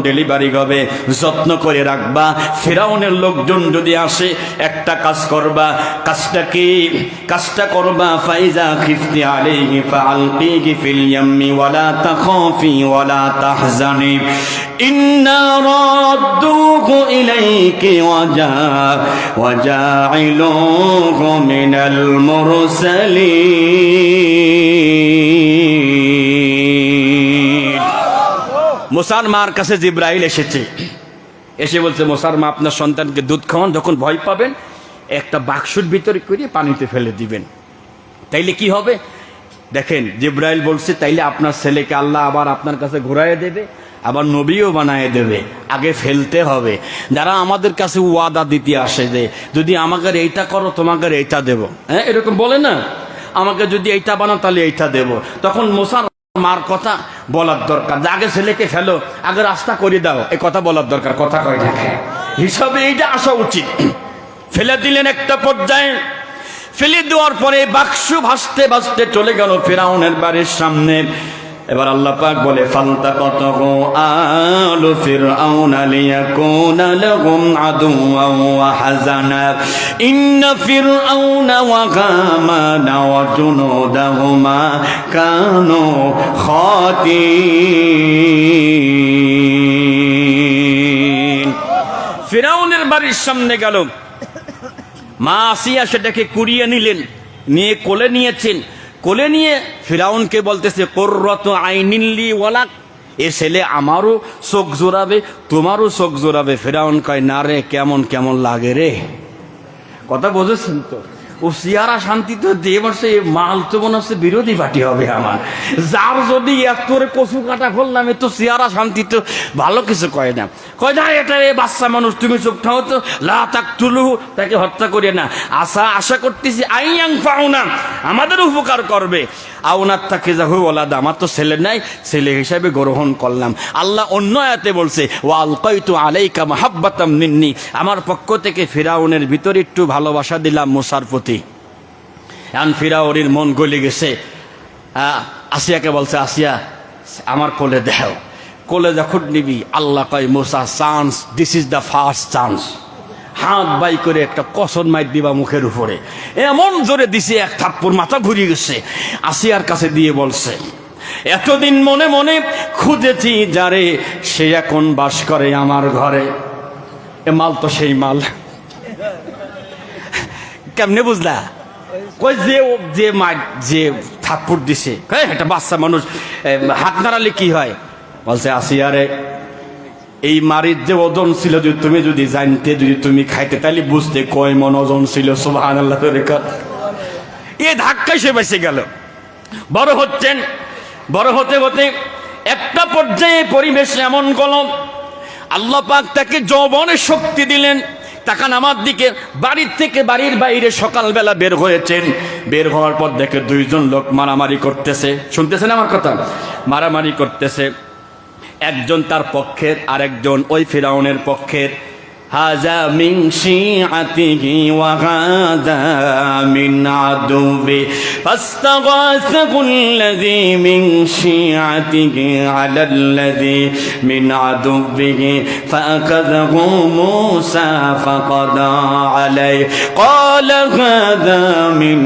Delivery হবে, যত্ন করে রাখবা। ফিরাউনের লোকজন যদি আসে, একটা কাজ করবা। কাজটা কি? কাজটা করবা, ফাইজা খিফতি আলাইহি ফাআলকিহি ফিল ইয়াম্মি ওয়ালা তাখাফি ওয়ালা তাহজানি ইন্না রাদ্দুহু ইলাইকি ওয়াজাইলুহু মিনাল মুরসালিন। মুসার মার কাছে জিবরাইল এসেছে, এসে বলছে, মুসার মা, আপনার সন্তানকে দুধ খাওয়ান, যখন ভয় পাবেন একটা বাক্সুর ভিতরে করে পানিতে ফেলে দিবেন, তাইলে কি হবে? দেখেন, জিবরাইল বলছে, তাইলে আপনার ছেলেকে আল্লাহ আবার আপনার কাছে ঘুরাইয়ে দেবে, আবার নবীও বানায় দেবে। আগে ফেলতে হবে। যারা আমাদের কাছে ওয়াদা দিতে আসে যে যদি আমাকে এইটা করো তোমাকে এইটা দেব, হ্যাঁ, এরকম বলে না, আমাকে যদি এইটা বানাও তাহলে এইটা দেব, তখন মুসার মার কথা বলার দরকার যে আগে ছেলেকে ফেলো, আগে রাস্তা করে দাও, এই কথা বলার দরকার। কথা কয় না হিসাবে এইটা আসা উচিত। ফেলে দিলেন। একটা পর্যায়ে ফেলে দেওয়ার পরে বাক্স ভাসতে ভাসতে চলে গেল ফিরাউনের বাড়ির সামনে। এবার আল্লাহ পাক বলে, ফালতাকাতাহু আলু ফিরআউনা লিয়াকুনা লাহুম আদুওয়ান ওয়া হাযানা ইন্না ফিরআউনা ওয়া হামানা ওয়া জুনুদাহুমা কানু খাতিন। ফিরআউনের বাড়ির সামনে গেল, মা আসিয়া সেটাকে কুড়িয়ে নিলেন, নিয়ে কোলে নিয়েছেন। কোলে নিয়ে ফিরাউনকে বলতেছে, কুররাতু আইনিন লি ওয়ালাক, এ ছেলে আমারও চোখ জোড়াবে, তোমারও চোখ জোড়াবে। ফিরাউন কয়, না রে, কেমন কেমন লাগে রে। কথা বুঝেছেন তো? ও সিয়ারা শান্তি তো দিয়ে বসে, মাল তো মনে হচ্ছে বিরোধী পার্টি হবে আমার। যার যদি এত কচু কাটা করলাম, এ তো সিয়ারা শান্তি তো ভালো কিছু কয় না। কয় না, এটা বাচ্চা মানুষ, তুমি চোখ ঠাও তো, লা তাকতুলুহু, তাকে হত্যা করে না। আশা করতেছি আইয়াং ফাউনা, আমাদের উপকার করবে। আউনাত তাকে যাহু ওলাদ, আমার তো ছেলে নাই, ছেলে হিসাবে গ্রহণ করলাম। আল্লাহ অন্য আয়াতে বলছে, ওয়া আলকাইতু আলাইকা মাহাব্বাতাম মিন্নি, আমার পক্ষ থেকে ফিরাউনের ভিতরে একটু ভালোবাসা দিলাম মুসার প্রতি। এখন ফিরাউনের মন গলে গেছে। আসিয়াকে বলছে, আসিয়া আমার কোলে দেও। কোলে যখন নিবি, আল্লাহ কয়, Musa chance, this is the first chance. হাত বাই করে একটা কসন মাইর দিবা মুখের উপরে, এমন জোরে দিছে, এক থাপ্পড়, মাথা ঘুরিয়ে গেছে। আসিয়ার কাছে দিয়ে বলছে, এতদিন মনে মনে খুঁজেছি যারে, সে এখন বাস করে আমার ঘরে। এ মাল তো সেই মাল। কেমনে বুঝলা? কই যে যে থাপ্পড় দিছে, এটা বাচ্চা মানুষ, হাত নাড়ালে কি হয়? বলছে, আসিয়ারে, এই মারির যে ওজন ছিল, তুমি যদি জানতে, যদি তুমি খাইতে, তাহলে বুঝতে কয় মন ওজন ছিল। সুবহানাল্লাহ। এ ধাক্কায় সে বেঁচে গেল। বড় হচ্ছেন, বড় হতে হতে একটা পর্যায়ে পরিবেশ এমন গেল, আল্লাহ পাক তাকে যৌবনের শক্তি দিলেন। তাকান আমার দিকে, বাড়ির থেকে বাড়ির বাইরে সকালবেলা বের হয়েছেন। বের হওয়ার পর দেখে দুইজন লোক মারামারি করতেছে। শুনতেছেন আমার কথা? মারামারি করতেছে, একজন তার পক্ষের, আরেকজন ওই ফিরাউনের পক্ষের। হাজা মিন শিআতিহি ওয়া হাযা মিন আদুবি ফাস্তাগাসাহুল্লাযী মিন শিআতিহি আলাল্লাযী মিন আদুবিহি ফাআখাযাহু মূসা ফাকাদা আলাইহি ক্বালা হাযা মিন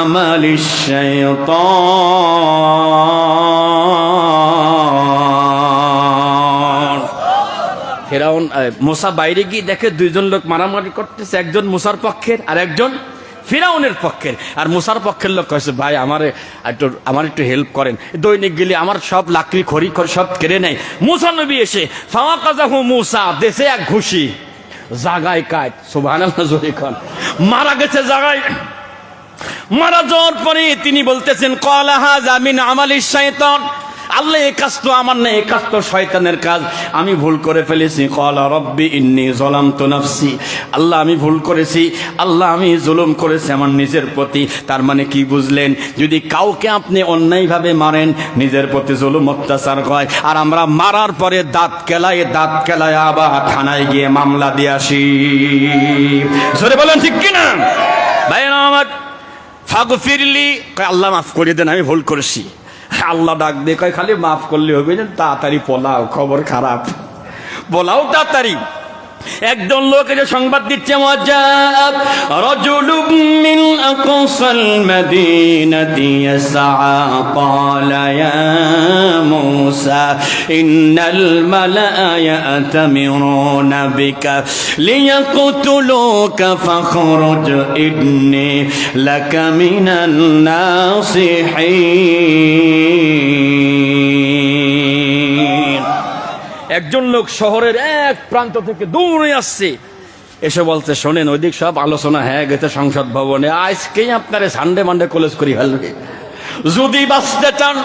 আমালিশ শাইতান। ফিরাউন মুসা বাইরে গিয়ে দেখে দুইজন লোক মারামারি করতেছে, একজন মুসার পক্ষের আর একজন ফিরাউনের পক্ষের। আর মুসার পক্ষের লোক কয়েছে, ভাই আমার একটু হেল্প করেন, দৈনিক গেলে আমার সব লাকড়ি খড়ি সব কেড়ে নেয়। মুসা নবী এসে ফাওয়াকাযাহু মূসা, দেশে এক ঘুষি, জাগায় কাট। সুবহানাল্লাহ, জোরে খান। মারা গেছে জাগায়। মারা যাওয়ার পরে তিনি বলতেছেন, ক্বালা হাযা মিন আমালিশ শাইতান, আল্লাহ এই কাজ তো আমার না, এই কাজ তো শয়তানের কাজ, আমি ভুল করে ফেলেছি। ক্বালা রাব্বি ইন্নী যালামতু নাফসি, আল্লাহ আমি ভুল করেছি, আল্লাহ আমি জুলুম করেছি আমার নিজের প্রতি। তার মানে কি বুঝলেন? যদি কাউকে আপনি অন্যায়ভাবে মারেন, নিজের প্রতি জুলুম অত্যাচার হয়। আর আমরা মারার পরে দাঁত কেলায় আবার থানায় গিয়ে মামলা দিয়ে আসি। জোরে বলেন ঠিক কিনা? ভাই আমার ফাগফিরলি, আল্লাহ মাফ করে দেন, আমি ভুল করেছি। আল্লাহ ডাক দিয়ে কয়, খালি মাফ করলে হবে না, তাড়াতাড়ি পলাও, খবর খারাপ। বলাও তাড়াতাড়ি। একজন লোক এসে সংবাদ দিচ্ছে, ওয়াজাআ রাজুলুম মিন আকসাল মাদিনাতি ইয়াসআ ক্বালা ইয়া মূসা ইন্নাল মালাআ ইয়াতামিরুনা বিকা লিয়াকতুলুকা ফাখরুজ ইন্নী লাকা মিনান নাসিহিন। একজন লোক শহরের এক প্রান্ত থেকে দৌড়ে আসছে, এসে বলছে, শোনেন ওইদিক সব আলোচনা হয়ে গেছে সংসদ ভবনে, আজকেই আপনারে সানডে মানডে কলেজ করি ফেলবে। যদি বাঁচতে চান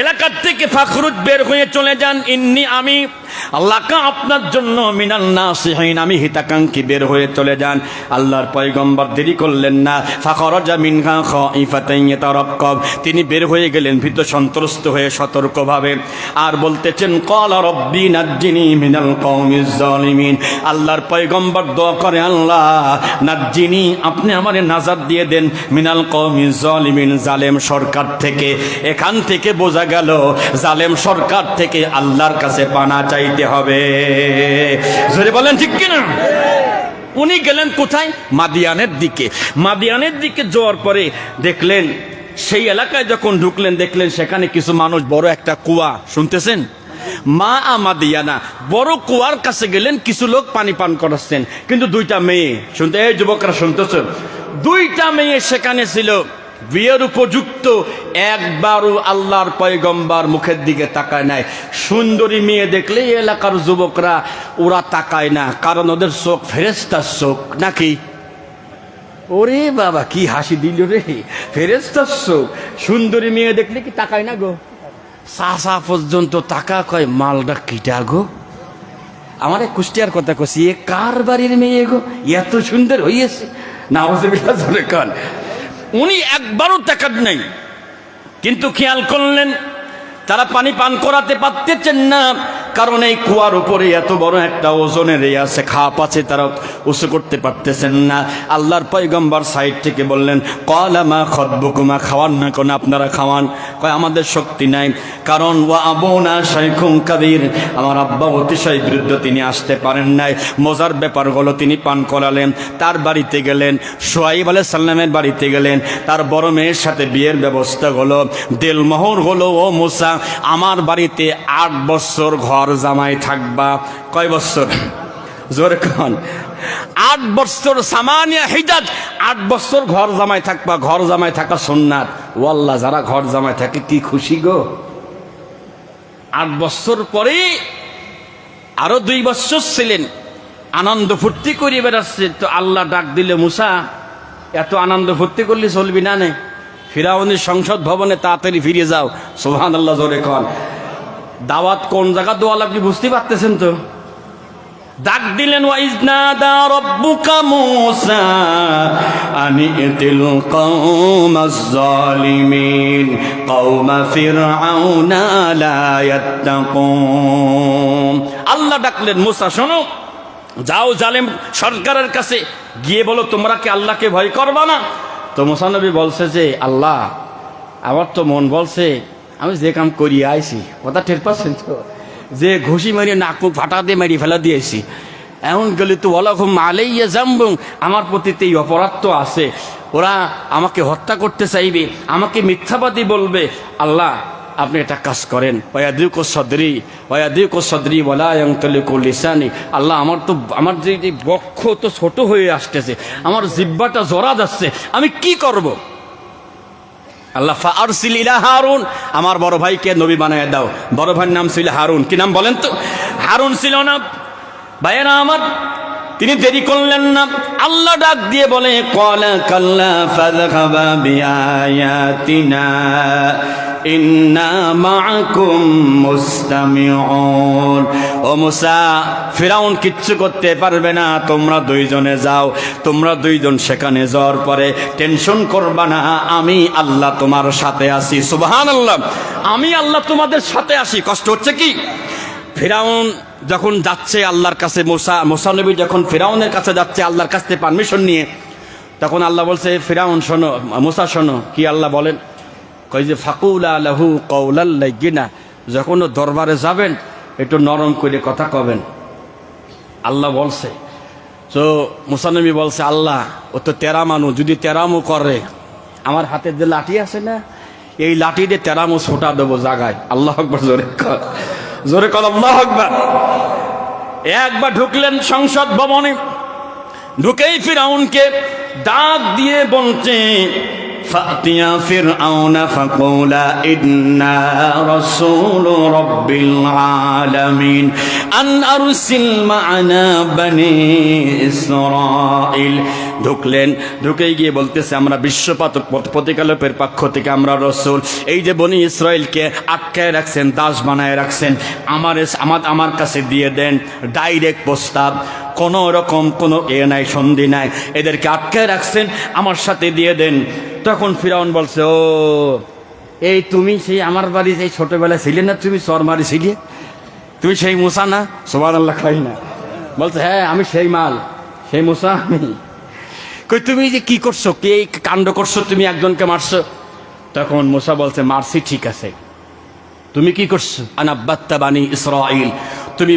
এলাকার থেকে ফাখরুজ বের হয়ে চলে যান, ইন্নি আমি আল্লাহকে আপনার জন্য মিনাল নাসিহিন, আমি হিতাকাঙ্ক্ষী, বের হয়ে চলে যান। আল্লাহর পয়গম্বর দেরি করলেন না, ফাখরাজা মিনহা খাইফাতান ইয়াতারাক্কাব, তিনি বের হয়ে গেলেন ভীত সন্ত্রস্ত হয়ে সতর্কভাবে, আর বলতেছেন ক্বালা রাব্বি নাজ্জিনি মিনাল কওমিজ জালিমিন। আল্লাহর পয়গম্বর দোয়া করে, আল্লাহ নাজ্জিনি, আপনি আমারে নাজাত দিয়ে দেন, মিনাল কওমিজ জালিমিন, জালেম সরকার থেকে। এখান থেকে বোঝা গেল জালেম সরকার থেকে আল্লাহর কাছে পানা চাইতে হবে। জোরে বলেন ঠিক কিনা? উনি গেলেন কোথায়? মাদিয়ানের দিকে। মাদিয়ানের দিকে যাওয়ার পরে দেখলেন, সেই এলাকায় যখন ঢুকলেন দেখলেন সেখানে কিছু মানুষ বড় একটা কুয়া, শুনতেছেন, মা মাদিয়ানা, বড় কুয়ার কাছে গেলেন, কিছু লোক পানি পান করাচ্ছেন, কিন্তু দুইটা মেয়ে, শুনতে, এই যুবকরা শুনতেছেন, দুইটা মেয়ে সেখানে ছিল বিয়ের উপযুক্ত। একবারও আল্লাহর পয়গম্বর মুখের দিকে তাকায় নাই। সুন্দরী মেয়ে দেখলে এলাকার যুবকরা ওরা তাকায় না, কারণ ওদের চোখ ফেরেশতার চোখ নাকি। ওরে বাবা, কি হাসি দিল রে, ফেরেশতার চোখ। সুন্দরী মেয়ে দেখলে কি তাকায় না গো? চাচা পর্যন্ত তাকা, কয় মালটা কিটা গো। আমার কুষ্টিয়ার কথা কছি, এ কার বাড়ির মেয়ে গো, এত সুন্দর হইয়েছে না? জোরে কান। উনি একবারও তাকান নাই, কিন্তু খেয়াল করলেন তারা পানি পান করাতে পারতেছেন না, কারণ এই কুয়ার উপরে এত বড় একটা ওজনের আছে, খাপ আছে, তারা উঁচু করতে পারতেছেন না। আল্লাহর পয়গম্বর সাইড থেকে বললেন, ক্বালা মা খাতবুকুমা, খাওয়ান না কোন, আপনারা খাওয়ান। কয় আমাদের শক্তি নাই, কারণ ওয়া আবুনা শাইখুন কাবীর, আমার আব্বা অতিশয় বৃদ্ধ, তিনি আসতে পারেন নাই। মজার ব্যাপার হলো তিনি পান করালেন, তার বাড়িতে গেলেন, শুআয়ব আলাইহিস সালামের বাড়িতে গেলেন, তার বড় মেয়ের সাথে বিয়ের ব্যবস্থা হলো, দেলমোহর হলো, ও মুসা আমার বাড়িতে 8 বছর ঘর জামাই থাকবা। কয় বছর? জোরে কোন। 8 বছর, সামানিয়া হিজাজ, 8 বছর ঘর জামাই থাকবা। ঘর জামাই থাকা সুন্নাত। ওয়াল্লাহ, যারা ঘর জামাই থাকে কি খুশি গো। 8 বছর পরে আরো 2 বছর ছিলেন, আনন্দ ফুর্তি করে বেড়াচ্ছে। তো আল্লাহ ডাক দিলে, মুসা এত আনন্দ ফুর্তি করলে চলবি না, নে ফিরাউনের সংসদ ভবনে তাড়াতাড়ি ফিরে যাও। সুবহানাল্লাহ, জোরে কোন। দাওয়াত কোন জায়গা দেওয়া লাগবে বুঝতে পারতেছেন তো? ডাক দিলেন, ওয়াইজ নাদা রাব্বুকা মূসা আনিতিল কওমাজ জালিমিন কওমা ফিরআউনা লা ইয়াত্তাকুন। আল্লাহ ডাকলেন, মূসা শোনো, যাও জালেম সরকারের কাছে গিয়ে বলো তোমরা কি আল্লাহকে ভয় করবা না। তো মূসা নবী বলছে যে, আল্লাহ আমার তো মন বলছে আমি যে কাম করি আইছি, কথা টের পাচ্ছেন তো, যে ঘুষি মারিয়ে নাক মুখ ফাটা দিয়ে মারিয়ে ফেলা দিয়েছি, এমন গেলে তো ওয়ালাকুম আলাইয়া যামবুন, আমার প্রতি এই অপরাধ তো আছে, ওরা আমাকে হত্যা করতে চাইবে, আমাকে মিথ্যাবাদী বলবে। আল্লাহ আপনি একটা কাজ করেন, ওয়াদিকু সদরি ওয়ালা ইয়ানতালিকু লিসানি। আল্লাহ আমার যে বক্ষ তো ছোট হয়ে আসতেছে, আমার জিহ্বাটা জরা যাচ্ছে, আমি কি করব? আল্লাহ ফাআরসিল ইলা হারুন, আমার বড় ভাইকে নবী বানায় দাও। বড় ভাইয়ের নাম ছিল হারুন। কি নাম বলেন তো? হারুন ছিল না। ভাইয়েরা আমার, তিনি দেরি করলেন না। আল্লাহ ডাক দিয়ে বলে, ক্বালা কাল্লা ফাযহাবা বিআয়াতিনা ইন্না মাআকুম মুস্তামিউন। ও মুসা, ফিরাউন কিচ্ছু করতে পারবে না, তোমরা 2 জনে যাও। তোমরা 2 জন সেখানে যাওয়ার পরে টেনশন করবা না, আমি আল্লাহ তোমার সাথে আছি। সুবহানাল্লাহ, আমি আল্লাহ তোমাদের সাথে আছি। কষ্ট হচ্ছে কি? ফিরাউন যখন যাচ্ছে আল্লাহর কাছে, মুসা নবী যখন ফিরাউনের কাছে যাচ্ছে আল্লাহর কাছ থেকে পারমিশন নিয়ে, তখন আল্লাহ বলছে, ফিরাউন শোনো, মুসা শোনো। কি আল্লাহ বলেন? কই যে ফাকুলা লাহু কওলাল লাইয়িনা, যখন দরবারে যাবেন একটু নরম করে কথা কবেন। আল্লাহ বলছে, তো মুসা নবী বলছে, আল্লাহ ও তো তেরা মানুষ, যদি তেরামো করে, আমার হাতের যে লাঠি আছে না, এই লাঠি দিয়ে তেরামো ছোটা দেবো জাগায়। আল্লাহ আকবার, জোরে কর, জোরে কর আল্লাহ আকবার। একবার ঢুকলেন সংসদ ভবনে, ঢুকেই ফিরআউনকে ডাক দিয়ে বলছে, ফাতিয়া ফিরআউনা ফাকুলা ইন্না রাসূলু রাব্বিল আলামিন আন আরসিল মা'ানা বনি ইসরাঈল। ঢুকলেন, ঢুকেই গিয়ে বলতেছে, আমরা বিশ্বপাতক প্রতিকালপের পক্ষ থেকে আমরা রসুল, এই যে বনি ইসরায়েলকে আটকায় রাখছেন, দাস বানায় রাখছেন, আমার কাছে দিয়ে দেন। ডাইরেক্ট প্রস্তাব, কোনো রকম কোনো নাই, সন্ধি নাই, এদেরকে আটকায় রাখছেন, আমার সাথে দিয়ে দেন। তখন ফিরআউন বলছে, ও এই তুমি সেই আমার বাড়ি সেই ছোটবেলায় ছিলে না, তুমি চর মারি ছিলে, তুমি সেই মুসা না? সুবহানাল্লাহ খাই না। বলছে, হ্যাঁ আমি সেই মাল, সেই মুসা আমি। কই তুমি যে কি করছো, কে কাণ্ড করছো, তুমি একজনকে মারছো? তখন মুসা বলছে, মারছি ঠিক আছে, তুমি কি করছো? আনাব্বাত্তা বানি ইসরাঈল, তুমি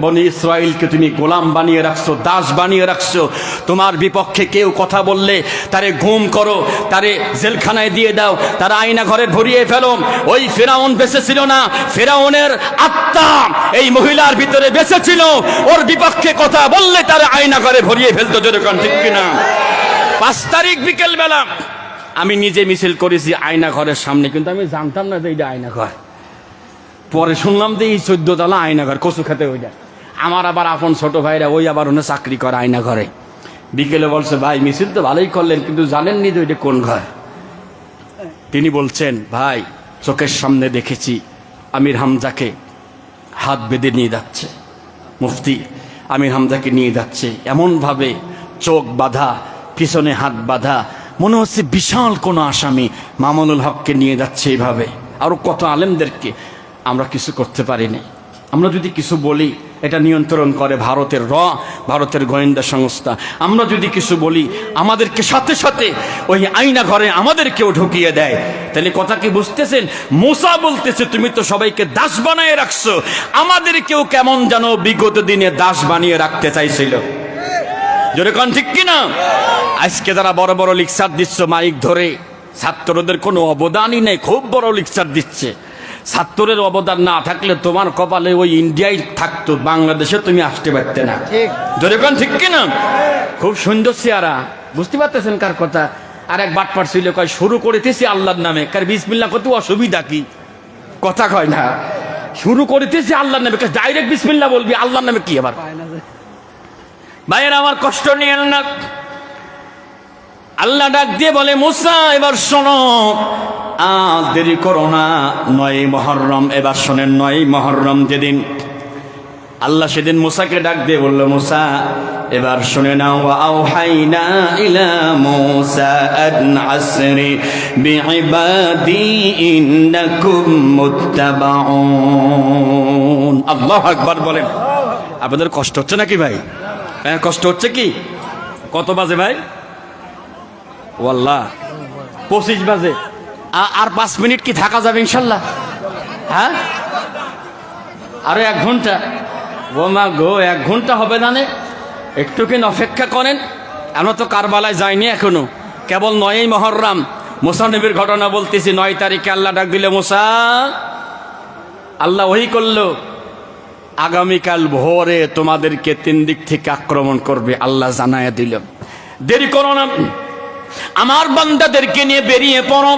বনি ইসরাঈলকে তুমি গোলাম বানিয়ে রাখছো, দাস বানিয়ে রাখছো। তোমার বিপক্ষে কেউ কথা বললে তারে গুম করো, তারে জেলখানায় দিয়ে দাও, তারা আয়না ঘরে ভরিয়ে ফেলো। ওই ফিরআউন বেঁচে ছিল না, ফিরআউনের আত্মা এই মহিলার ভিতরে বেঁচে ছিল, ওর বিপক্ষে কথা বললে তারা আয়না ঘরে ভরিয়ে ফেলতো। যেরকম ঠিক কিনা? 5 তারিখ বিকেল বেলা আমি নিজে মিছিল করেছি আয়না ঘরের সামনে, কিন্তু আমি জানতাম না যে এইটা আয়না ঘর। পরে শুনলাম যে এই 14 তলা আয়নাঘর, কচু খেতে ওইটা। আমার আবার আপন ছোট ভাইরা ওই আবার ওনে চাকরি করে আয়না ঘরে। বিকেলে বলছে, ভাই মিছিল তো ভালোই করলেন, কিন্তু জানেননি যে ওইটা কোন ঘর? তিনি বলছেন, ভাই চোখের সামনে দেখেছি আমির হামজাকে হাত বেঁধে নিয়ে যাচ্ছে, মুফতি আমির হামজাকে নিয়ে যাচ্ছে, এমনভাবে চোখ বাঁধা, পিছনে হাত বাঁধা, মনে হচ্ছে বিশাল কোনো আসামি মামুনুল হককে নিয়ে যাচ্ছে এইভাবে। আরও কত আলেমদেরকে আমরা কিছু করতে পারিনি। আমরা যদি কিছু বলি, এটা নিয়ন্ত্রণ করে ভারতের গোয়েন্দা সংস্থা। আমরা যদি কিছু বলি, আমাদেরকে সাথে সাথে ওই আয়না ঘরে আমাদেরকেও ঢুকিয়ে দেয়। তাহলে কথা কি বুঝতেছেন? মুসা বলতেছে, তুমি তো সবাইকে দাস বানিয়ে রাখছো, আমাদেরকেও কেমন যেন বিগত দিনে দাস বানিয়ে রাখতে চাইছিল। জোরে কোন ঠিক কিনা? আজকে যারা বড় বড় লেকচার দিচ্ছ মাইক ধরে, ছাত্রদের কোনো অবদানই নেই, খুব বড় লেকচার দিচ্ছে। ছাত্রের অবদান না থাকলে তোমার কপালে ওই ইন্ডিয়ায় থাকতো, বাংলাদেশে তুমি আসতে পারতে না। জোরে কোন ঠিক কিনা? খুব সুন্দর চেহারা, বুঝতে পারতেছেন কার কথা? আর এক বাটপার ছিল, কয় শুরু করিতেছি আল্লাহর নামে, কার বিসমিল্লাহ কত অসুবিধা কি? কথা কয় না, শুরু করিতেছি আল্লাহর নামে, ডাইরেক্ট বিসমিল্লাহ বলবি, আল্লাহর নামে কি? আবার ভাইয়েরা আমার কষ্ট নিয়েন না। আল্লাহ ডাক দিয়ে বলে, মুসা এবার শোনো, দেরি করো না, 9 মুহররম এবার শোনেন। 9 মুহররম যেদিন, আল্লাহ সেদিন মুসাকে ডাক দিয়ে বলল, মুসা এবার শুনে নাও। আওহাইনা ইলা মুসা আন আসরি বিইবাদি ইন্নাকুম মুত্তাবাউন। আল্লাহু আকবার বলেন। আপনাদের কষ্ট হচ্ছে নাকি ভাই? হ্যাঁ কষ্ট হচ্ছে কি? কত বাজে ভাই? ওয়াল্লাহ 25 বাজে। আর 5 মিনিট কি থাকা যাবে ইনশাল্লাহ? হ্যাঁ আরো 1 ঘন্টা। ও মা গো, 1 ঘন্টা হবে না? একটু কিন অপেক্ষা করেন। আমরা তো কারবালায় যাইনি এখনো, কেবল 9 মুহররম মুসা নবীর ঘটনা বলতেছি। 9 তারিখে আল্লাহ ডাক দিলে, মুসা, আল্লাহ ওহী করলো, আগামীকাল ভোরে তোমাদেরকে 3 দিক থেকে আক্রমণ করবে, আল্লাহ জানায়া দিল। দেরি করো না, আমার বান্দাদেরকে নিয়ে বেরিয়ে পড়ো।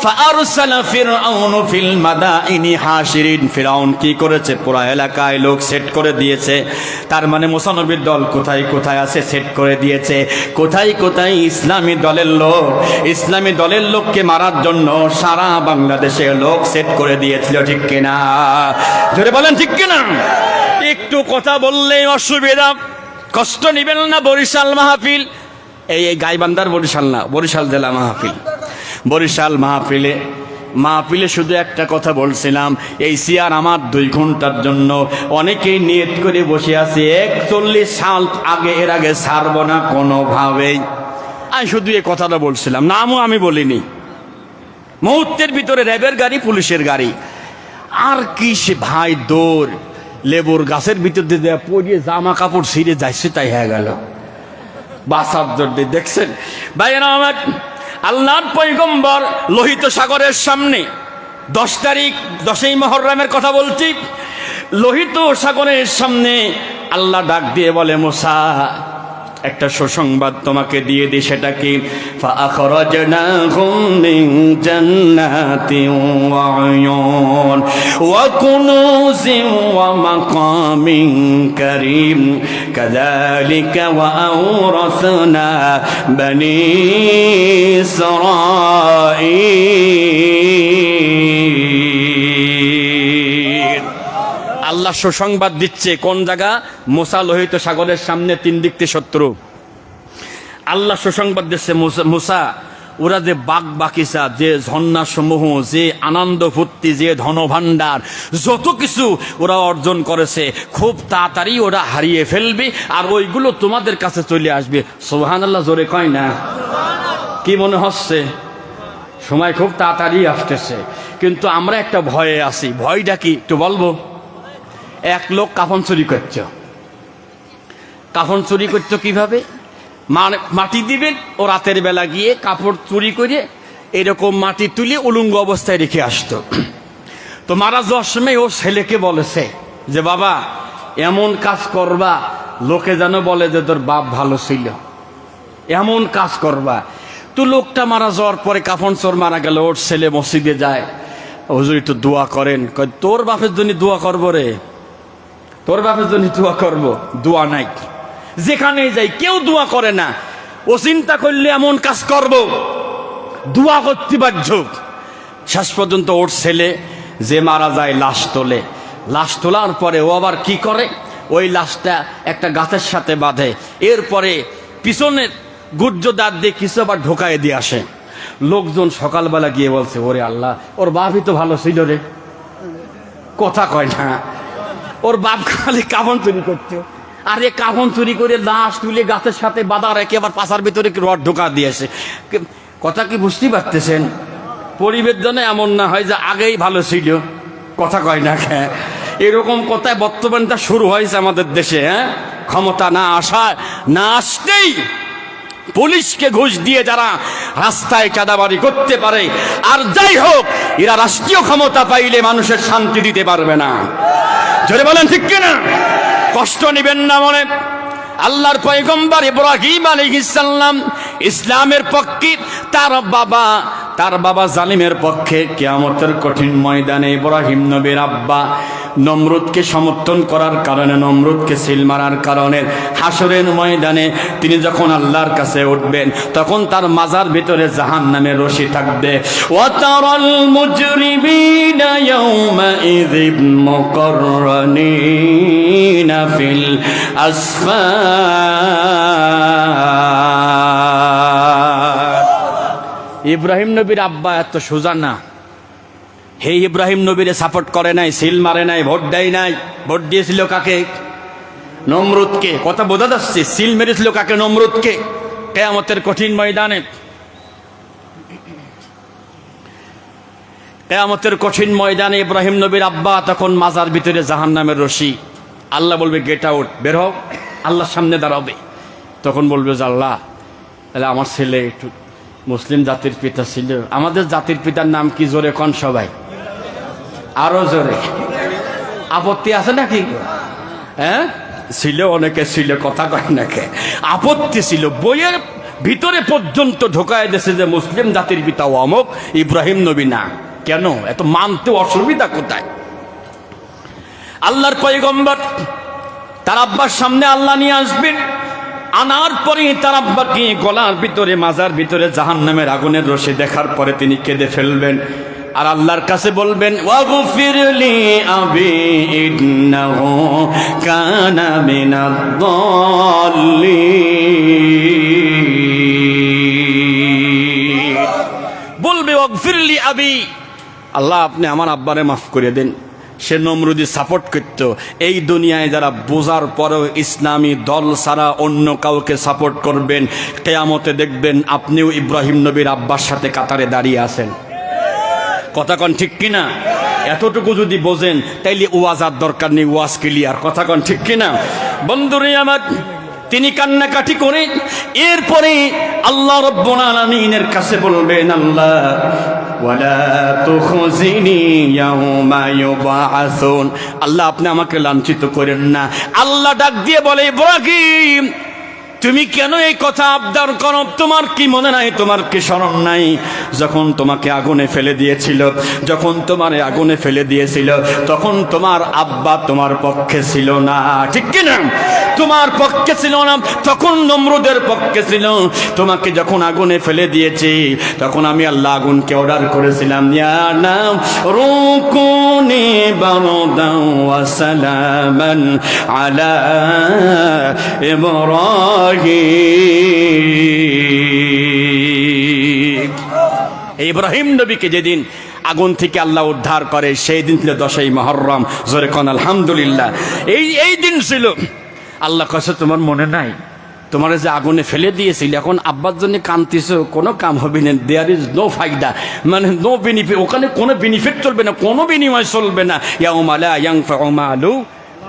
ফাআরসালা ফিরআউনু ফিল মাদাইনি হাশিরিন। ফিরআউন কি করেছে? পুরা এলাকায় লোক সেট করে দিয়েছে। তার মানে মুসা নবীর দল কোথায় কোথায় আছে সেট করে দিয়েছে। কোথায় কোথায় ইসলামী দলের লোককে মারার জন্য সারা বাংলাদেশে লোক সেট করে দিয়েছিল। ঠিক কিনা? জোরে বলেন ঠিক কিনা? একটু কথা বললেই অসুবিধা, কষ্ট নিবেন না। বরিশাল মাহফিল, এই গাইবান্ধার বরিশাল না, বরিশাল জেলা মাহফিল। বরিশাল মাহফিলে শুধু একটা কথা বলছিলাম, এই চেয়ার আমার 2 ঘন্টার জন্য। অনেকেই নিয়ত করে বসে আছে 41 সাল আগে, এর আগে ছাড়ব না কোনোভাবেই। আমি শুধু এই কথাটা বলছিলাম, নামও আমি বলিনি। মুহূর্তের ভিতরে র্যাবের গাড়ি, পুলিশের গাড়ি, আর কি সে ভাই দৌড়। লেবুর গাছের ভিতর দিয়ে পড়িয়ে জামা কাপড় ছিঁড়ে যাইছে, তাই হয়ে গেল বাঁচার জন্য। দেখছেন ভাইয়েরা আমার, আল্লাহর পয়গম্বর লোহিত সাগরের সামনে 10 তারিখ 10ই মুহররমের কথা বলছি, লোহিত সাগরের সামনে আল্লাহ ডাক দিয়ে বলে, মুসা একটা সুসংবাদ তোমাকে দিয়ে দিই, সেটা কি? ফাআখরাজনাহুম মিন জান্নাতিন ওয়া উয়ুন ওয়া কুনুজিন ওয়া মাকামিন কারীম কাযালিকা ওয়া আওরাসনা বনী ইসরাঈল। আল্লাহ সুসংবাদ দিচ্ছে কোন জায়গা? মুসা লোহিত সাগরের সামনে, 3 দিক থেকে শত্রু। আল্লাহ সুসংবাদ দিচ্ছে, মুসা ওরা যে বাগ বাকিসা, যে ঝর্ণা সমূহ, যে আনন্দ ফুর্তি, যে ধনভাণ্ডার, যত কিছু ওরা অর্জন করেছে, খুব তাড়াতাড়ি ওরা হারিয়ে ফেলবে, আর ওইগুলো তোমাদের কাছে চলে আসবে। সুবহানাল্লাহ জোরে কয় না? কি মনে হচ্ছে? সময় খুব তাড়াতাড়ি আসতেছে, কিন্তু আমরা একটা ভয়ে আছি। ভয়টা কি একটু বলবো? এক লোক কাফন চুরি করছ। কাফন চুরি করতো কিভাবে? মাটি দিবেন, ও রাতের বেলা গিয়ে কাপড় চুরি করে এরকম মাটি তুলে উলঙ্গ অবস্থায় রেখে আসতো। তো মারা যাওয়ার সময় ও ছেলেকে বলেছে যে, বাবা এমন কাজ করবা লোকে যেন বলে যে তোর বাপ ভালো ছিল, এমন কাজ করবা। তো লোকটা মারা যাওয়ার পরে, কাফন চোর মারা গেল, ওর ছেলে মসজিদে যায়, হুজুর একটু দোয়া করেন। তোর বাপের জন্য দোয়া করবো রে, তোর বাপের জন্য দোয়া করবো? দোয়া নাই, যেখানে যাই কেউ দোয়া করে না। ও চিন্তা করলে এমন কাজ করব, দোয়া করতে বাধ্য। শেষ পর্যন্ত ওর ছেলে যে মারা যায় লাশ তোলে। লাশ তোলার পরে ও আবার কি করে, ওই লাশটা একটা গাছের সাথে বাঁধে, এরপরে পিছনের গুর্জ দাঁত দিয়ে কিছু আবার ঢোকায় দিয়ে আসে। লোকজন সকালবেলা গিয়ে বলছে, ওরে আল্লাহ, ওর বাপই তো ভালো ছিল রে। কথা কয় না, ওর বাপ খালি কাফন চুরি করতো, আর এ কাফন চুরি করে লাশ তুলে গাছের সাথে বাঁধা রেখে আবার পাশার ভিতরে রড ঢোকা দিয়েছে। কথা কি বুঝতে পারতেছেন? পরিবেশ যেন এমন না হয় যে আগেই ভালো ছিল। কথা কয় না, এরকম কথায় বর্তমানটা শুরু হয়েছে আমাদের দেশে। ক্ষমতা না আসতেই পুলিশকে ঘুষ দিয়ে যারা রাস্তায় চাঁদাবাড়ি করতে পারে, আর যাই হোক, এরা রাষ্ট্রীয় ক্ষমতা পাইলে মানুষের শান্তি দিতে পারবে না। জোরে বলেন ঠিক কিনা? কষ্ট নেবেন না মনে। আল্লাহর পয়গম্বর ইব্রাহিম আলাইহিস সালাম ইসলামের পক্ষে, তার বাবা জালিমের পক্ষে। কিয়ামতের কঠিন ময়দানে ইব্রাহিম নবীর আব্বা নমরুদকে সমর্থন করার কারণে, নমরুদকে সিল মারার কারণে হাসরের ময়দানে তিনি যখন আল্লাহর কাছে উঠবেন, তখন তার মাজার ভিতরে জাহান্নামের রশি থাকবে। ওয়াতারাল মুজরিমিনা ইয়াওমাইযিন মুকাররানিনা ফিল আসফার। ইব্রাহিম নবীর আব্বা এত সোজা না। হে ইব্রাহিম নবীরে সাপোর্ট করে নাই, সিল মারে নাই, ভোট দেয় নাই। ভোট দিয়েছিল কাকে? নমরুদকে। কথা বোঝা যাচ্ছে? সিল মেরেছিল কাকে? নমরুদকে। কিয়ামতের কঠিন ময়দানে, কিয়ামতের কঠিন ময়দানে ইব্রাহিম নবীর আব্বা তখন মাজার ভিতরে জাহান্নামের রশি। আল্লাহ বলবে গেট আউট, বের হও। আল্লাহর সামনে দাঁড়াবে, তখন বলবে যে আল্লাহ, তাহলে আমার ছেলে একটু মুসলিম জাতির পিতা ছিল। আমাদের জাতির পিতার নাম কি? জোরে কোন সবাই, আরো জোরে। আপত্তি আছে নাকি? ছিল, অনেকে ছিল, কথা কয় নাকি? আপত্তি ছিল। বইয়ের ভিতরে পর্যন্ত ঢোকায় দেশে যে মুসলিম জাতির পিতা অমুক, ইব্রাহিম নবী না। কেন? এত মানতে অসুবিধা কোথায়? আল্লাহর পয়গম্বর তার আব্বার সামনে আল্লাহ নিয়ে আসবেন। আনার পরে তার আব্বাকে গলার ভিতরে, মাজার ভিতরে জাহান্নামের আগুনের রশি দেখার পরে তিনি কেঁদে ফেলবেন, আর আল্লাহর কাছে বলবেন, ওয়াগফিরলি আবি ইন্নাহু কানা মিনাদ-দাল্লিন। বলবে ওয়াগফিরলি আবি, আল্লাহ আপনি আমার আব্বারে মাফ করে দেন। সে নমরুদি সাপোর্ট করত। এই দুনিয়ায় যারা বোঝার পরেও ইসলামী দল ছাড়া অন্য কাউকে সাপোর্ট করবেন, কিয়ামতে দেখবেন আপনিও ইব্রাহিম নবীর আব্বার সাথে কাতারে দাঁড়িয়ে আছেন। কথা কন ঠিক কিনা? এতটুকু যদি বোঝেন তাইলে ওয়াজ আর দরকার নেই, ওয়াজ ক্লিয়ার। কথা কন ঠিক কিনা? বন্ধুরে আমার, তিনি কান্নাকাটি করে এরপরে আল্লাহ রাব্বুল আলামিনের কাছে বলবেন, আল্লাহ ওয়ালা তুখজিনি ইয়াউমা ইউবআসুন, আল্লাহ আপনি আমাকে লাঞ্ছিত করেন না। আল্লাহ ডাক দিয়ে বলে, ইব্রাহিম তুমি কেন এই কথা আবদার করো? তোমার কি মনে নাই, তোমার কি স্মরণ নাই, যখন তোমাকে আগুনে ফেলে দিয়েছিল, যখন তোমার আগুনে ফেলে দিয়েছিল তখন তোমার আব্বা তোমার পক্ষে ছিল না, ঠিক কিনা? তোমার পক্ষে ছিল না, তখন নমরুদের পক্ষে ছিল। তোমাকে যখন আগুনে ফেলে দিয়েছি তখন আমি আল্লাহ আগুনকে অর্ডার করেছিলাম, ইয়া নাম রুকুনি বারদান ওয়া সালামান আলা ইব্রাহিম নবীকে যেদিন আগুন থেকে আল্লাহ উদ্ধার করে সেই দিন ছিল 10ই মুহররম। জোরে কোন আলহামদুলিল্লাহ। এই দিন ছিল। আল্লাহ কাছে তোমার মনে নাই, তোমার যে আগুনে ফেলে দিয়েছিল, এখন আব্বার জন্য কাঁদতেছো, কোনো কাম হবে না, দেয়ার ইজ নো ফায়দা, মানে নো বেনিফিট, ওখানে কোনো বেনিফিট চলবে না, কোনো বিনিময় চলবে না। ইয়াউমা লা ইয়ানফাউ মালু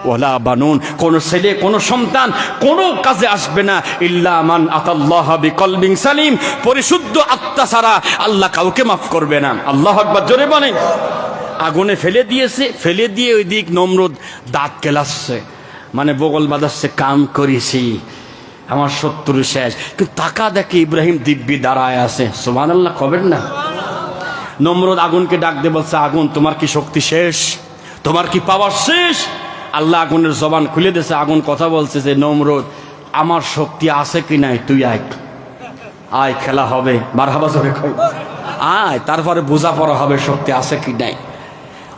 ওয়ালা বানুন, কোন ছেলে কোন সন্তান কোনো কাজে আসবে না, ইল্লা মান আতাল্লাহ বিকলবিন সালিম, পরিশুদ্ধ আত্মা ছাড়া আল্লাহ কাউকে মাফ করবে না। আল্লাহু আকবার, জোরে বলেন। আগুনে ফেলে দিয়েছে, ফেলে দিয়ে ওই দিক নমরুদ দাঁত কেলাচ্ছে, মানে বগল বাজাচ্ছে, কাম করেছি, আমার শত্রু শেষ। কিন্তু তাকা দেখে ইব্রাহিম দিব্যি দাঁড়ায় আছে। সুবহানাল্লাহ কবেন না? নমরুদ আগুনকে ডাক দিয়ে বলছে, আগুন তোমার কি শক্তি শেষ, তোমার কি পাওয়ার শেষ? আল্লাহ আগুনের জবান খুলে দিয়েছে। আগুন কথা বলছে যে, নমরুদ আমার শক্তি আছে কি নাই, তুই আয় খেলা হবে, মারহাবা জোরে কই, আয়, তারপরে বোঝা পড়া হবে শক্তি আছে কি নাই।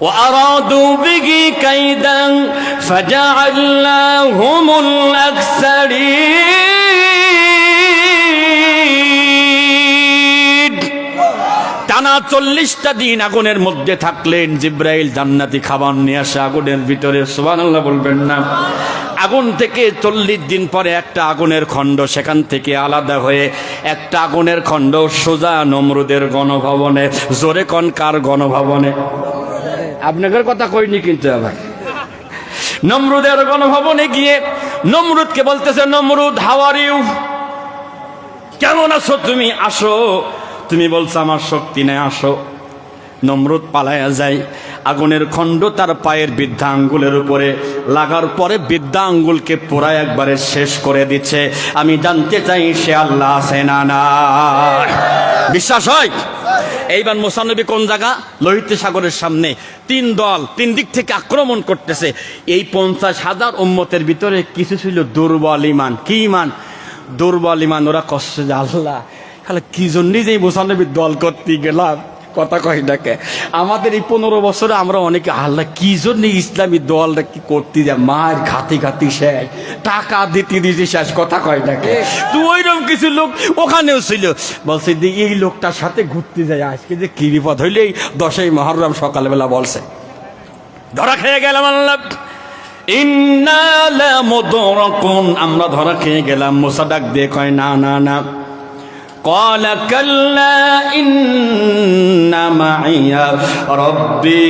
وأرادوا به كيدا فجعلناهم الأخسرين। টানা 40টা দিন আগুনের মধ্যে থাকলেন। জিব্রাইল জান্নাতি খাবার নিয়ে আসে আগুনের ভিতরে। সুবহানাল্লাহ বলবেন না? আগুন থেকে 40 দিন পরে একটা আগুনের খণ্ড সেখান থেকে আলাদা হয়ে একটা আগুনের খণ্ড সোজা নমরুদের গণভবনে। জোরে কোন কার গণভবনে? আপনাদের কথা কইনি কিন্তু। আবার নমরুদের গণভবনে গিয়ে নমরুদকে বলতেছে, নমরুদ হাউ আর ইউ, কেমন আছো তুমি, আসো। তুমি বলছো আমার শক্তি নেই, আসো। নমরুদ পালায়া যায়। আগুনের খণ্ড তার পায়ের বৃদ্ধা আঙ্গুলের উপরে লাগার পরে বৃদ্ধা আঙ্গুলকে পুরা একবারে শেষ করে দিচ্ছে। আমি জানতে চাই সে আল্লাহ আছে না না? বিশ্বাস হয়? এইবার মুসা নবী কোন জায়গা? লোহিত সাগরের সামনে। 3 দল 3 দিক থেকে আক্রমণ করতেছে। এই 50,000 উম্মতের ভিতরে কিছু ছিল দুর্বল ইমান। কি ইমান? দুর্বল ইমান। ওরা কষ্ট যে আল্লাহ তাহলে কি জন্যই যে মুসা নবীর দল করতে গেলাম, কথা কয় ডাকে। আমাদের এই 15 বছরে আমরা অনেকে আল্লাহ কি জন্য ইসলামী দলটা কি করতে যায়, মার ঘাতি ঘাতি শেষ, টাকা দিতে দিতে শেষ, কথা কয় ডাকে। তো ওইরকম কিছু লোক ওখানেও ছিল। বলছে যে এই লোকটার সাথে ঘুরতে যায়, আজকে যে কি বিপদ হইলেই 10ই মুহররম সকালবেলা বলছে ধরা খেয়ে গেলাম। আল্লাহ ইন্না লামুদরাকুন, আমরা ধরা খেয়ে গেলাম। মুসা ডাক দিয়ে কয়, না না না। قال كلا إن معي ربي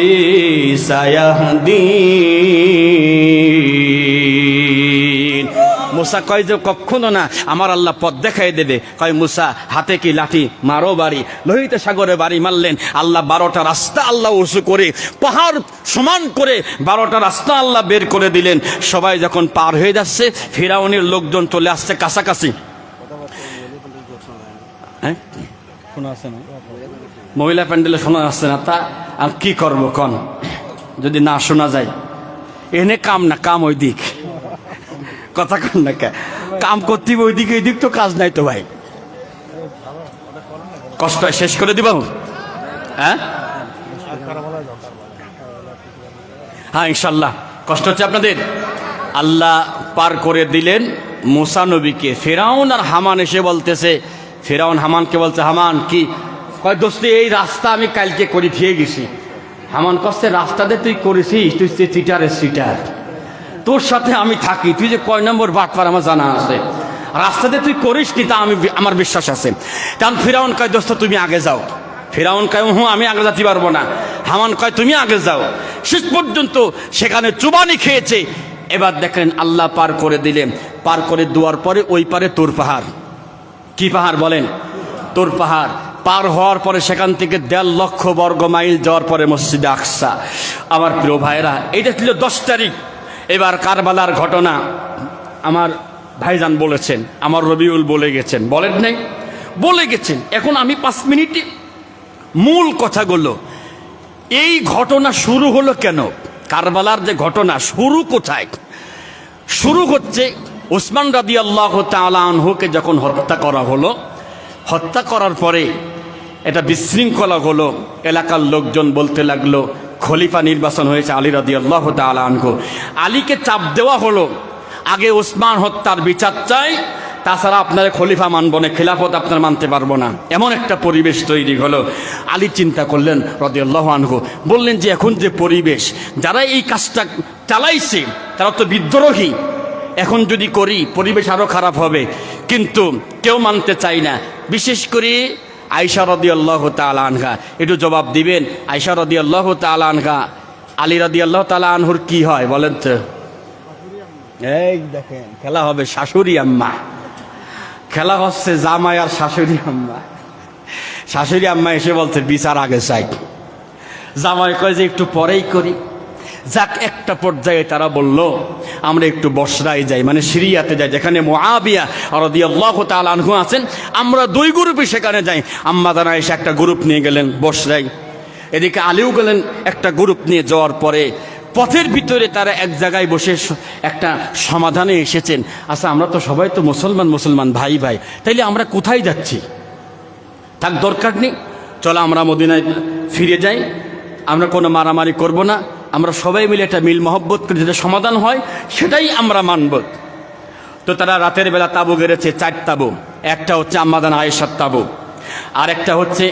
سيهدين। মুসা কয় যে কখনো না, আমার আল্লাহ পথ দেখাই দেবে। কয় মুসা হাতে কি লাঠি, মারো বাড়ি। লোহিত সাগরে বাড়ি মারলেন। আল্লাহ 12টা রাস্তা আল্লাহ উঁচু করে পাহাড় সমান করে 12টা রাস্তা আল্লাহ বের করে দিলেন। সবাই যখন পার হয়ে যাচ্ছে, ফিরাউনের লোকজন চলে আসছে কাছাকাছি। মহিলা প্যান্ডেলে শোনা যাচ্ছে না, তা আর কি করবো কন? যদি না শোনা যায়, এনে কাম না, কাম ওই দিক, কথা কন না, কাম করতে ওই দিকে, ওই দিক তো কাজ নাই তো ভাই। কষ্ট শেষ করে দিব। হ্যাঁ হ্যাঁ ইনশাল্লাহ। কষ্ট হচ্ছে আপনাদের? আল্লাহ পার করে দিলেন মুসা নবীকে। ফেরাউন আর হামান এসে বলতেছে, ফেরাউন হামানকে বলছে, হামান কি কয়, দোস্তি এই রাস্তা আমি কালকে করে দিয়ে গেছি। হামান কষ্টে রাস্তাতে তুই করেছিস, তুই চিটারের চিটার, তোর সাথে আমি থাকি, তুই যে কয় নম্বর বাটপার আমার জানা আছে, রাস্তাতে তুই করিস নি তা আমার বিশ্বাস আছে। কারণ ফেরাউন কয়, দোস্ত তুমি আগে যাও। ফেরাউন কয়, হুঁ আমি আগে যেতে পারবো না। হামান কয় তুমি আগে যাও। শেষ পর্যন্ত সেখানে চুবানি খেয়েছে। এবার দেখেন আল্লাহ পার করে দিলেন। পার করে দেওয়ার পরে ওই পারে তুর পাহাড়। কি পাহাড় বলেন? তুর পাহাড়। পার হওয়ার পরে সেখান থেকে 1.5 লক্ষ বর্গ মাইল যাওয়ার পরে মসজিদে আকসা। আমার প্রিয় ভাইরা, এটা ছিল 10 তারিখ। এবার কারবালার ঘটনা আমার ভাইজান বলেছেন, আমার রবিউল বলে গেছেন, বলেন নাই? বলে গেছেন। এখন আমি 5 মিনিটে মূল কথাগুলো, এই ঘটনা শুরু হলো কেন, কারবালার যে ঘটনা শুরু কোথায়? শুরু হচ্ছে ওসমান রাদিয়াল্লাহু তাআলা আনহুকে যখন হত্যা করা হলো। হত্যা করার পরে এটা বিশৃঙ্খলা হলো। এলাকার লোকজন বলতে লাগলো খলিফা নির্বাচন হয়েছে আলী রাদিয়াল্লাহু তাআলা আনহু। আলীকে চাপ দেওয়া হলো, আগে ওসমান হত্যার বিচার চাই, তাছাড়া আপনার খলিফা মানব না, খেলাফত আপনার মানতে পারবো না। এমন একটা পরিবেশ তৈরি হলো। আলী চিন্তা করলেন রাদিয়াল্লাহু আনহু, বললেন যে এখন যে পরিবেশ, যারা এই কাজটা চালাইছে তারা তো বিদ্রোহী, এখন যদি করি পরিবেশ আরো খারাপ হবে। কিন্তু কেউ মানতে চায় না, বিশেষ করে আয়েশা রাদিয়াল্লাহু তাআলা আনহা। একটু জবাব দিবেন, আয়েশা রাদিয়াল্লাহু তাআলা আনহা আলী রাদিয়াল্লাহু তাআলা আনহুর কি হয় বলেন তো? এই দেখেন খেলা হবে শাশুড়ি আম্মা, খেলা হচ্ছে জামাই আর শাশুড়ি আম্মা। শাশুড়ি আম্মা এসে বলছে বিচার আগে চাই। জামাই কয় যে একটু পরেই করি। যাক, একটা পর্যায়ে তারা বলল আমরা একটু বসরায় যাই, মানে সিরিয়াতে যাই, যেখানে মুআবিয়া রাদিয়াল্লাহু তাআলা আনহু আছেন। আমরা 2 গ্রুপে সেখানে যাই। আম্মা জানা এসে একটা গ্রুপ নিয়ে গেলেন বসরায়, এদিকে আলীও গেলেন একটা গ্রুপ নিয়ে। যাওয়ার পরে পথের ভিতরে তারা এক জায়গায় বসে একটা সমাধানে এসেছেন। আচ্ছা, আমরা তো সবাই তো মুসলমান ভাই ভাই, তাইলে আমরা কোথায় যাচ্ছি? তার দরকার নেই, চলো আমরা মদিনায় ফিরে যাই, আমরা কোনো মারামারি করব না, আমরা সবাই মিলে একটা মিল মহব্বত করে যেটা সমাধান হয় সেটাই আমরা মানব। তো তারা রাতের বেলা তাবু গেড়েছে, 4 তাবু। একটা হচ্ছে আম্মাদান আয়েশার তাবু, আর একটা হচ্ছে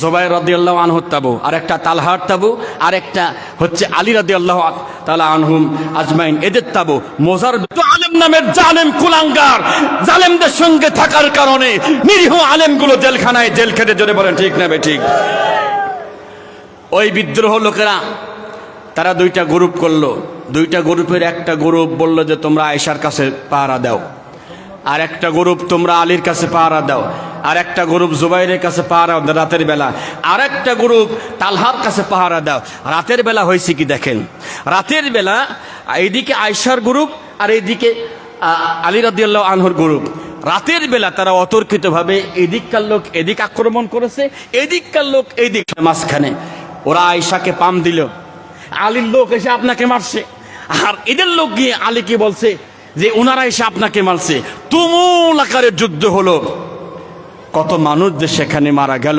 জুবাইর রাদিয়াল্লাহু আনহুর তাবু, আর একটা তালহার তাবু, আর একটা হচ্ছে আলী রাদিয়াল্লাহু তাআলা আনহুম আজমাইন এদের তাবু। মোজার আলেম নামের জালেম কুলাঙ্গার, জালেমদের সঙ্গে থাকার কারণে নিরীহ আলেমগুলো জেলখানায় জেল খেটে, জোরে বলেন ঠিক না বেঠিক? ওই বিদ্রোহ লোকেরা তারা 2টা গ্রুপ করলো। 2টা গ্রুপের একটা গ্রুপ বলল যে তোমরা আয়েশার কাছে পাহারা দাও, আর একটা গ্রুপ তোমরা আলীর কাছে পাহারা দাও, আর একটা গ্রুপ জুবাইরের কাছে পাহারা দাও রাতের বেলা, আর একটা গ্রুপ তালহার কাছে পাহারা দাও। রাতের বেলা হয়েছে কি দেখেন, রাতের বেলা এইদিকে আয়েশার গ্রুপ আর এইদিকে আলী রাদিয়াল্লাহু আনহুর গ্রুপ। রাতের বেলা তারা অতর্কিতভাবে এদিককার লোক এদিক আক্রমণ করেছে, এদিককার লোক এইদিক মাঝখানে। ওরা আয়েশাকে পাম দিল, আলীর লোক এসে আপনাকে মারছে, আর এদের লোক গিয়ে আলীকে বলছে যে ওনারা এসে আপনাকে মারছে। তুমুল আকারের যুদ্ধ হলো, কত মানুষ যে সেখানে মারা গেল।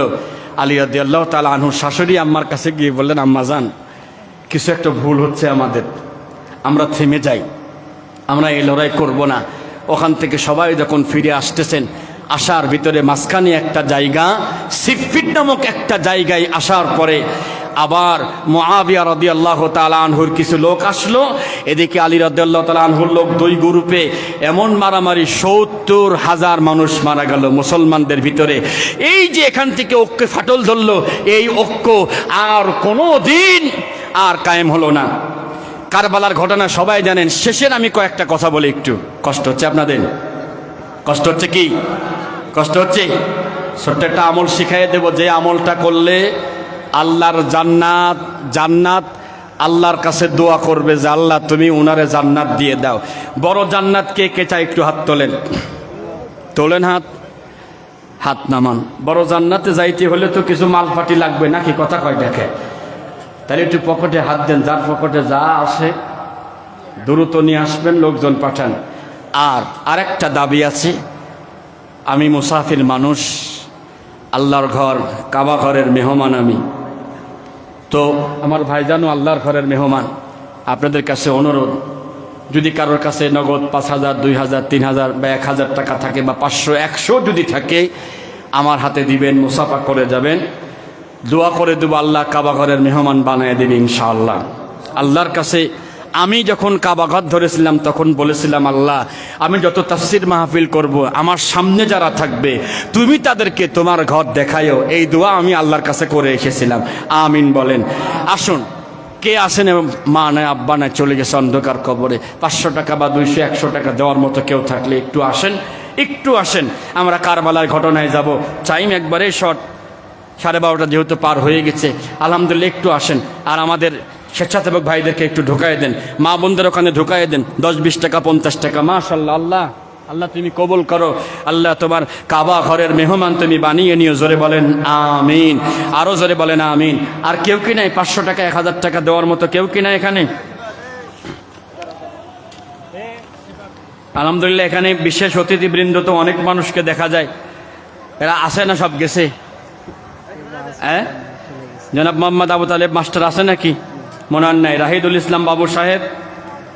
আলী রাদিয়াল্লাহু তাআলা আনহুর শাশুড়ি আম্মার কাছে গিয়ে বললেন, আম্মা জান, কিছু একটা ভুল হচ্ছে আমাদের, আমরা থেমে যাই, আমরা এই লড়াই করব না। ওখান থেকে সবাই যখন ফিরে আসতেছেন, আসার ভিতরে মাঝখানে একটা জায়গা, সিফিন নামক একটা জায়গায় আসার পরে আবার মুআবিয়া রাদিয়াল্লাহু তাআলা আনহুর কিছু লোক আসলো, এদিকে আলী রাদিয়াল্লাহু তাআলা আনহুর লোক। 2 গ্রুপে এমন মারামারি, 70,000 মানুষ মারা গেল মুসলমানদের ভিতরে। এই যে এখান থেকে ঐক্য ফাটল ধরলো, এই ঐক্য আর কোনো দিন আর কায়েম হলো না। কারবালার ঘটনা সবাই জানেন। শেষের আমি কয়েকটা কথা বলি, একটু কষ্ট হচ্ছে আপনাদের? কষ্ট হচ্ছে কি? কষ্ট হচ্ছে? ছোট্ট একটা আমল শিখাইয়ে দেব, যে আমলটা করলে আল্লাহর জান্নাত আল্লাহর কাছে দোয়া করবে যে আল্লাহ তুমি উনারে জান্নাত দিয়ে দাও। বড় জান্নাত কে কে চায় একটু হাত তোলেন, তোলেন হাত নামান। বড় জান্নাতে যাইতে হলে তো কিছু মালপাটি লাগবে নাকি, কথা কয় দেখে? তাহলে একটু পকেটে হাত দেন, যার পকেটে যা আছে দ্রুত নিয়ে আসবেন, লোকজন পাঠান। আর আরেকটা দাবি আছে, আমি মুসাফির মানুষ, আল্লাহর ঘর কাবা ঘরের মেহমান আমি, তো আমার ভাইজানও আল্লাহর ঘরের মেহমান। আপনাদের কাছে অনুরোধ, যদি কারোর কাছে নগদ 5,000, 2,000, 3,000 বা 1,000 টাকা থাকে, বা 500, 100 যদি থাকে, আমার হাতে দিবেন, মুসাফা করে যাবেন, দোয়া করে দেবো আল্লাহ কাবা ঘরের মেহমান বানায় দেবে ইনশাআল্লাহ। আল্লাহর কাছে আমি যখন কাবা ঘর ধরেছিলাম তখন বলেছিলাম, আল্লাহ আমি যত তাফসির মাহফিল করব আমার সামনে যারা থাকবে তুমি তাদেরকে তোমার ঘর দেখায়ও। এই দোয়া আমি আল্লাহর কাছে করে এসেছিলাম। আমিন বলেন। আসুন, কে আসেন এবং মা নাই আব্বা নাই চলে গেছে অন্ধকার কবরে, 500 টাকা বা 200 100 টাকা দেওয়ার মতো কেউ থাকলে একটু আসেন, একটু আসেন। আমরা কারবালার ঘটনায় যাব, টাইম একবারে শর্ট, 12:30 যেহেতু পার হয়ে গেছে। আলহামদুলিল্লাহ একটু আসেন আর আমাদের স্বেচ্ছাসেবক ভাইদেরকে একটু ঢুকাই দেন, মা বোনদের ওখানে ঢুকাই দেন, 10-20 টাকা 50 টাকা। মাশাআল্লাহ, আল্লাহ আল্লাহ তুমি কবুল করো। আল্লাহ তোমার কাবা ঘরের মেহমান তুমি বানিয়ে নিও। জোরে বলেন আমিন, আরো জোরে বলেন আমিন। আর কেউ কি নাই 500 টাকা 1000 টাকা দেওয়ার মতো? কেউ কি নাই এখানে? আলহামদুলিল্লাহ এখানে বিশেষ অতিথিবৃন্দ তো অনেক মানুষকে দেখা যায়, এরা আসে না, সব গেছে? হ্যাঁ, জনাব মোহাম্মদ আবু তালেব মাস্টার আছে নাকি? মনে হয় নাই। রাহিদুল ইসলাম বাবু সাহেব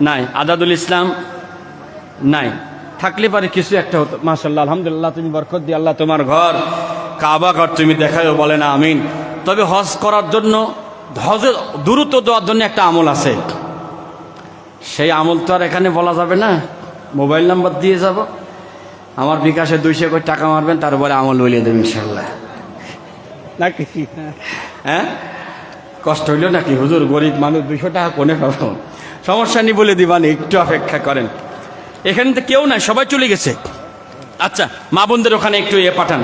নাই, আজাদুল ইসলাম নাই। থাকলে পারে কিছু একটা হতো। মাশাআল্লাহ, আলহামদুলিল্লাহ তুমি বরকত দিয়ে আল্লাহ তোমার ঘর কাবা ঘর তুমি দেখায়ও, বলেন আমিন। তবে হজ করার জন্য, হজের দূরত্ব দেওয়ার জন্য একটা আমল আছে, সেই আমল তো আর এখানে বলা যাবে না। মোবাইল নাম্বার দিয়ে যাব, আমার বিকাশে 200 করে টাকা মারবেন, তারপরে আমল বলিয়ে দেবেন ইনশাল্লাহ। নাকি হ্যাঁ, কষ্ট হইল নাকি? হুজুর গরিব মানুষ, 200 টাকা কোনে পাবো? সমস্যা নেই, বলে দিবানি, একটু অপেক্ষা করেন। এখানে তো কেউ নাই, সবাই চলে গেছে। আচ্ছা, মা বোনদের ওখানে একটু পাঠান,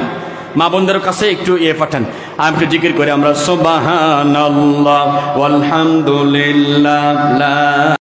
মা বোনদের কাছে একটু পাঠান। আমি একটু জিকির করে আমরা সুবহানাল্লাহ ওয়ালহামদুলিল্লাহ লা